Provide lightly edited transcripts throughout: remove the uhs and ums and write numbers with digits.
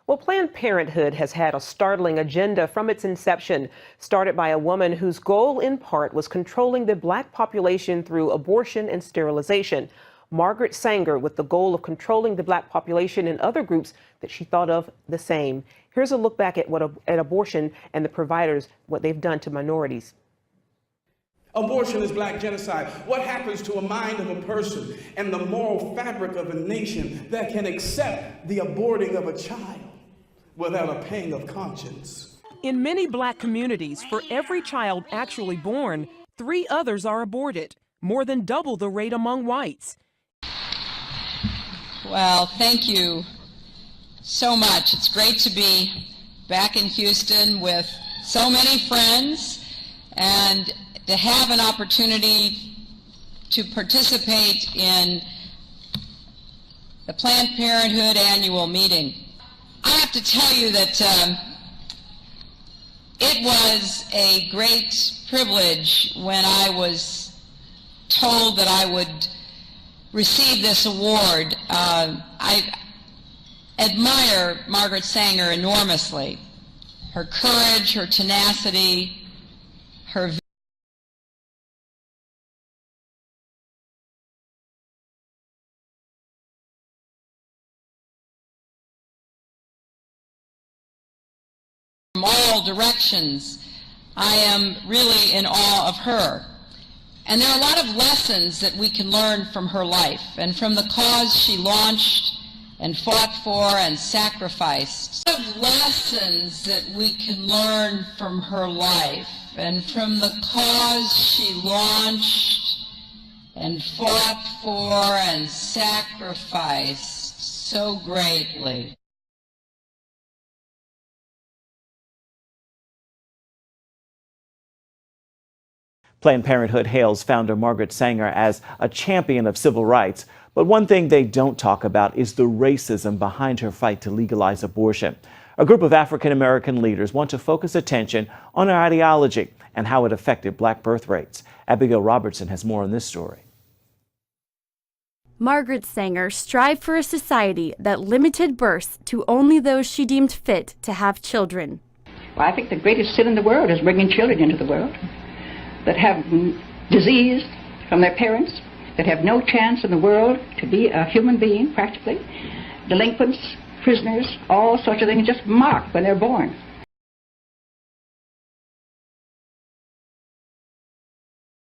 Well, Planned Parenthood has had a startling agenda from its inception, started by a woman whose goal in part was controlling the Black population through abortion and sterilization. Margaret Sanger, with the goal of controlling the Black population and other groups that she thought of the same. Here's a look back at at abortion and the providers, what they've done to minorities. Abortion is Black genocide. What happens to a mind of a person and the moral fabric of a nation that can accept the aborting of a child without a pang of conscience? In many Black communities, for every child actually born, 3 others are aborted, more than double the rate among whites. Well, thank you so much. It's great to be back in Houston with so many friends and to have an opportunity to participate in the Planned Parenthood annual meeting. I have to tell you that it was a great privilege when I was told that I would receive this award. I admire Margaret Sanger enormously. Her courage, her tenacity, her from all directions. I am really in awe of her. And there are a lot of lessons that we can learn from her life and from the cause she launched and fought for and sacrificed. A lot of lessons that we can learn from her life and from the cause she launched and fought for and sacrificed so greatly. Planned Parenthood hails founder Margaret Sanger as a champion of civil rights. But one thing they don't talk about is the racism behind her fight to legalize abortion. A group of African-American leaders want to focus attention on her ideology and how it affected Black birth rates. Abigail Robertson has more on this story. Margaret Sanger strived for a society that limited births to only those she deemed fit to have children. Well, I think the greatest sin in the world is bringing children into the world that have disease from their parents, that have no chance in the world to be a human being, practically. Delinquents, prisoners, all sorts of things just marked when they're born.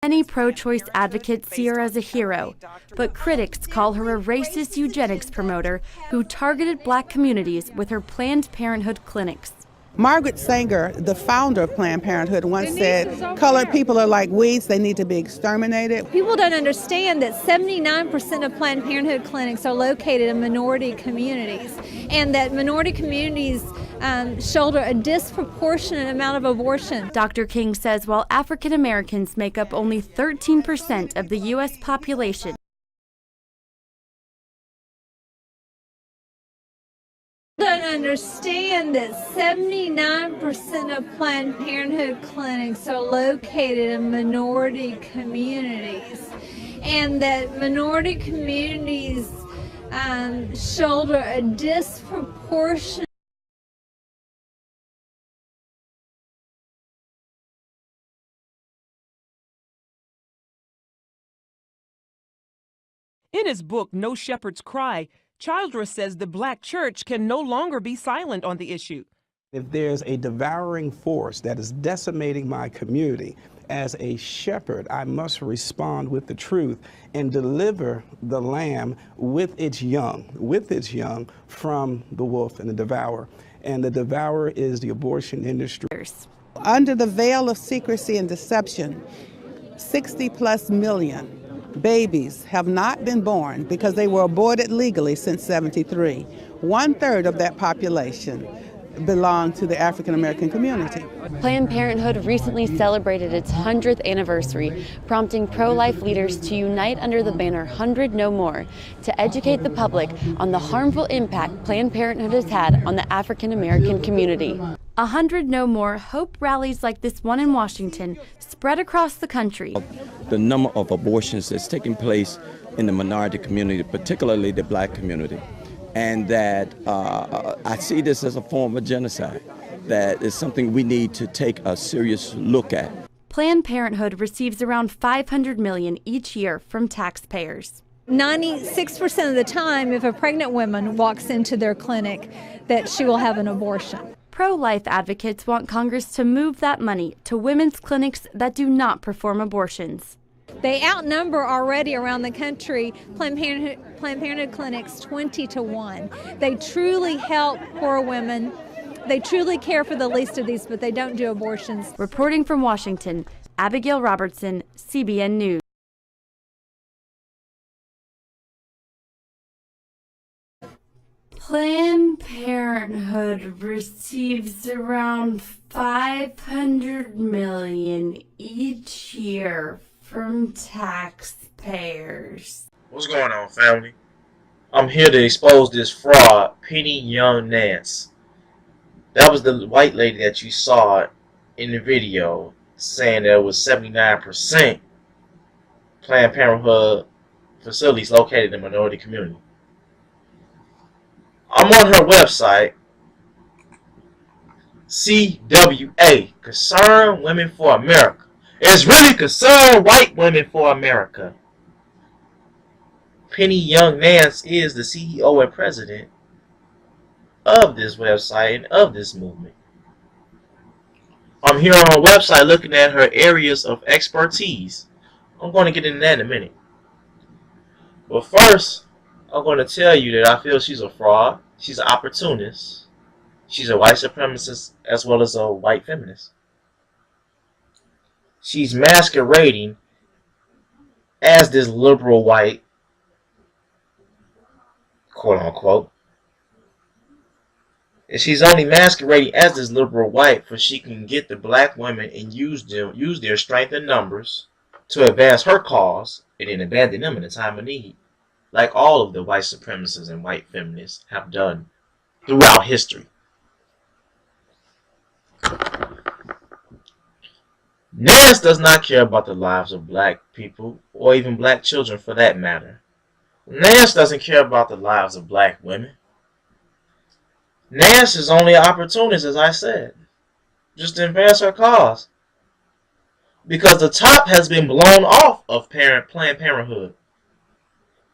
Many pro-choice advocates see her as a hero, but critics call her a racist eugenics promoter who targeted Black communities with her Planned Parenthood clinics. Margaret Sanger, the founder of Planned Parenthood, once said, colored people are like weeds, they need to be exterminated. People don't understand that 79% of Planned Parenthood clinics are located in minority communities, and that minority communities shoulder a disproportionate amount of abortion. Dr. King says while African Americans make up only 13% of the U.S. population, don't understand that 79% of Planned Parenthood clinics are located in minority communities, and that minority communities shoulder a disproportionate In his book, No Shepherd's Cry, Childress says the Black church can no longer be silent on the issue. If there's a devouring force that is decimating my community, as a shepherd, I must respond with the truth and deliver the lamb with its young from the wolf and the devourer. And the devourer is the abortion industry. Under the veil of secrecy and deception, 60+ million babies have not been born because they were aborted legally since '73. 1/3 of that population belong to the African American community. Planned Parenthood recently celebrated its 100th anniversary, prompting pro-life leaders to unite under the banner 100 No More to educate the public on the harmful impact Planned Parenthood has had on the African American community. 100 No More hope rallies like this one in Washington spread across the country. The number of abortions that's taking place in the minority community, particularly the Black community, and that I see this as a form of genocide. That is something we need to take a serious look at. Planned Parenthood receives around $500 million each year from taxpayers. 96% of the time, if a pregnant woman walks into their clinic, that she will have an abortion. Pro-life advocates want Congress to move that money to women's clinics that do not perform abortions. They outnumber already around the country Planned Parenthood clinics 20-1. They truly help poor women. They truly care for the least of these, but they don't do abortions. Reporting from Washington, Abigail Robertson, CBN News. Planned Parenthood receives around $500 million each year from taxpayers. What's going on, family? I'm here to expose this fraud, Penny Young Nance. That was the white lady that you saw in the video saying there was 79% Planned Parenthood facilities located in the minority community. I'm on her website, CWA, Concerned Women for America. It's really Concerned White Women for America. Penny Young Nance is the CEO and president of this website and of this movement. I'm here on her website looking at her areas of expertise. I'm going to get into that in a minute. But first, I'm going to tell you that I feel she's a fraud, she's an opportunist, she's a white supremacist as well as a white feminist. She's masquerading as this liberal white, quote unquote. And she's only masquerading as this liberal white for she can get the black women and use their strength in numbers to advance her cause and then abandon them in a time of need, like all of the white supremacists and white feminists have done throughout history. Nance does not care about the lives of black people, or even black children for that matter. Nance doesn't care about the lives of black women. Nance is only an opportunist, as I said, just to advance her cause. Because the top has been blown off of Planned Parenthood.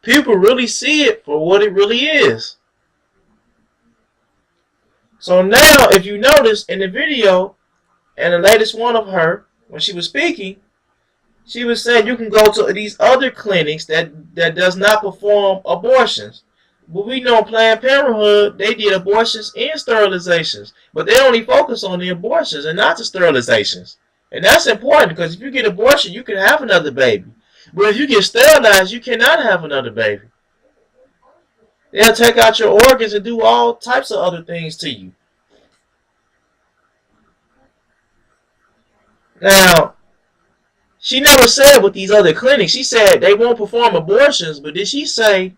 People really see it for what it really is. So now, if you notice in the video, and the latest one of her, when she was speaking, she was saying you can go to these other clinics that does not perform abortions. But we know Planned Parenthood, they did abortions and sterilizations. But they only focus on the abortions and not the sterilizations. And that's important because if you get abortion, you can have another baby. But if you get sterilized, you cannot have another baby. They'll take out your organs and do all types of other things to you. Now, she never said with these other clinics, she said they won't perform abortions, but did she say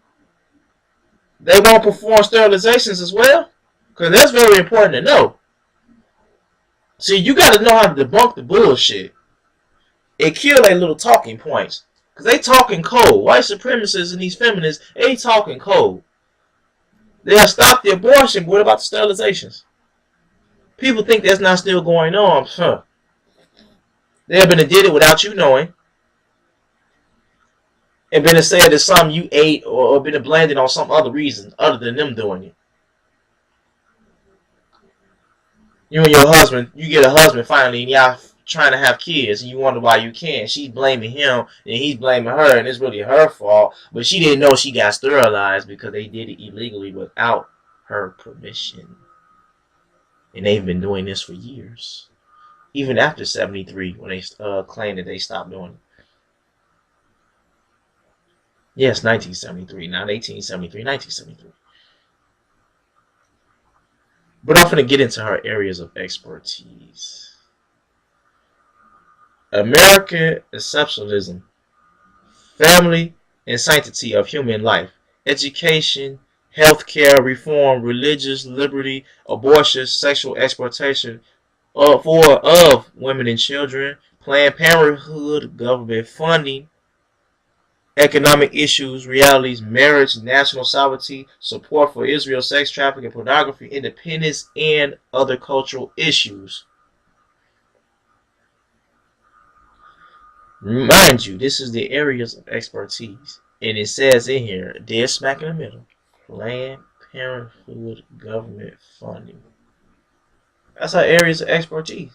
they won't perform sterilizations as well? Because that's very important to know. See, you got to know how to debunk the bullshit and kill their little talking points. Because they talking cold. White supremacists and these feminists, they talking cold. They'll stop the abortion, but what about the sterilizations? People think that's not still going on. Huh. They've been and did it without you knowing. And been and said it's something you ate or been blended on some other reason other than them doing it. You and your husband, you get a husband finally and y'all trying to have kids and you wonder why you can't. She's blaming him and he's blaming her and it's really her fault. But she didn't know she got sterilized because they did it illegally without her permission. And they've been doing this for years. Even after 73 when they claimed that they stopped doing it. Yes, 1973, not 1873, 1973. But I'm going to get into her areas of expertise. American exceptionalism, family and sanctity of human life, education, healthcare reform, religious liberty, abortion, sexual exploitation of women and children, Planned Parenthood, government funding, economic issues, realities, marriage, national sovereignty, support for Israel, sex trafficking, pornography, independence, and other cultural issues. Mind you, this is the areas of expertise. And it says in here, dead smack in the middle, Planned Parenthood government funding. That's her areas of expertise.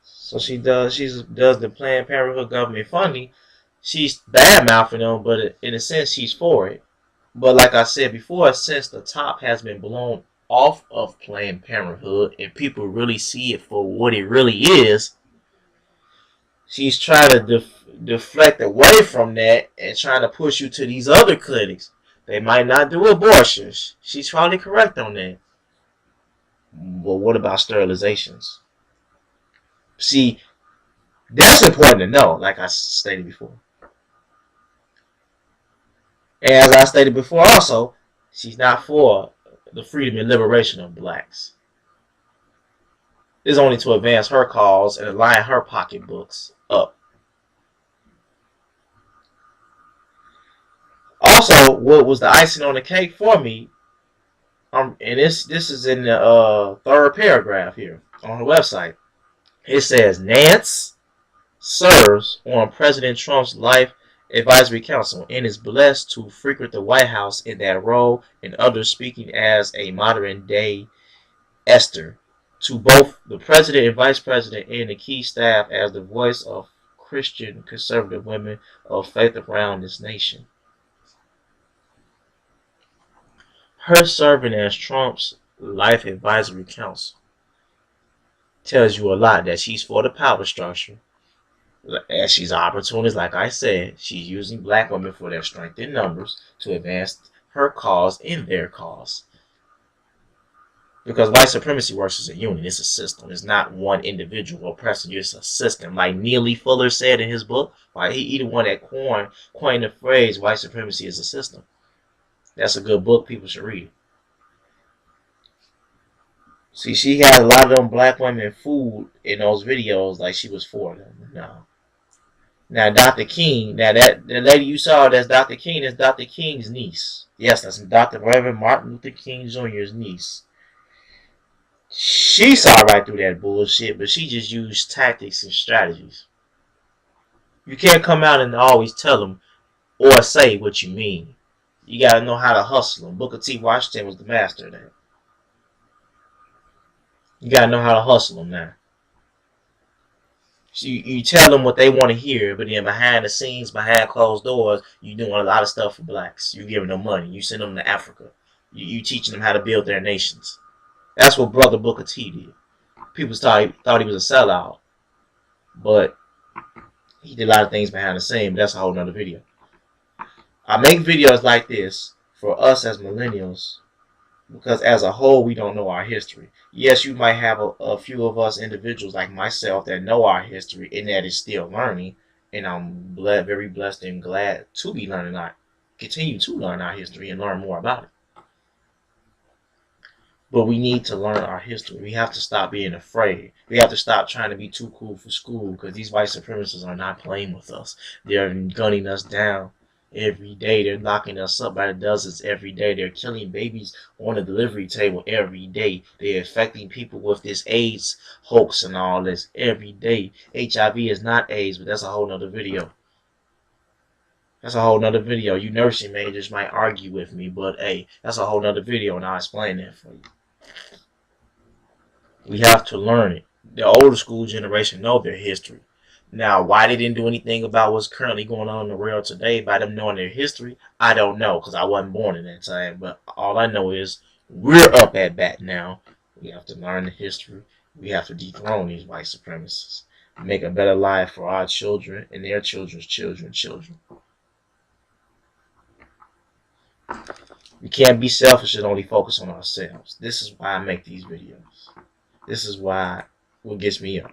So she does the Planned Parenthood government funding. She's bad mouthing them, but in a sense she's for it. But like I said before, since the top has been blown off of Planned Parenthood and people really see it for what it really is, she's trying to deflect away from that and trying to push you to these other clinics. They might not do abortions. She's probably correct on that. But what about sterilizations? See, that's important to know, like I stated before. And as I stated before also, she's not for the freedom and liberation of blacks. It's only to advance her cause and align her pocketbooks up. Also, what was the icing on the cake for me, and this is in the third paragraph here on her website. It says, Nance serves on President Trump's Life Advisory Council and is blessed to frequent the White House in that role, and others speaking as a modern-day Esther to both the president and vice president and the key staff as the voice of Christian conservative women of faith around this nation. Her serving as Trump's Life Advisory Council tells you a lot, that she's for the power structure, and she's an opportunist. Like I said, she's using black women for their strength in numbers to advance her cause and their cause. Because white supremacy works as a unit. It's a system. It's not one individual oppressing you. It's a system. Like Neely Fuller said in his book, he the one that coined the phrase white supremacy is a system. That's a good book. People should read. See, she had a lot of them black women fooled in those videos like she was for them. No. Now, Dr. King, the lady you saw that's Dr. King is Dr. King's niece. Yes, that's Dr. Reverend Martin Luther King Jr.'s niece. She saw right through that bullshit, but she just used tactics and strategies. You can't come out and always tell them or say what you mean. You got to know how to hustle them. Booker T. Washington was the master of that. You got to know how to hustle them now. So you tell them what they want to hear, but then behind the scenes, behind closed doors, you doing a lot of stuff for blacks. You giving them money. You send them to Africa. You teaching them how to build their nations. That's what Brother Booker T did. People thought he was a sellout, but he did a lot of things behind the scenes. But that's a whole nother video. I make videos like this for us as millennials because as a whole, we don't know our history. Yes, you might have a few of us individuals like myself that know our history and that is still learning. And I'm very blessed and glad to be continue to learn our history and learn more about it. But we need to learn our history. We have to stop being afraid. We have to stop trying to be too cool for school because these white supremacists are not playing with us. They're gunning us down every day. They're locking us up by the dozens every day. They're killing babies on the delivery table every day. They're affecting people with this AIDS hoax and all this every day. HIV is not AIDS, but that's a whole nother video. That's a whole nother video. You nursing majors might argue with me, but hey, that's a whole nother video and I'll explain that for you. We have to learn it. The older school generation know their history. Now, why they didn't do anything about what's currently going on in the world today by them knowing their history, I don't know because I wasn't born in that time. But all I know is we're up at bat now. We have to learn the history. We have to dethrone these white supremacists. Make a better life for our children and their children's children. We can't be selfish and only focus on ourselves. This is why I make these videos. This is what gets me up.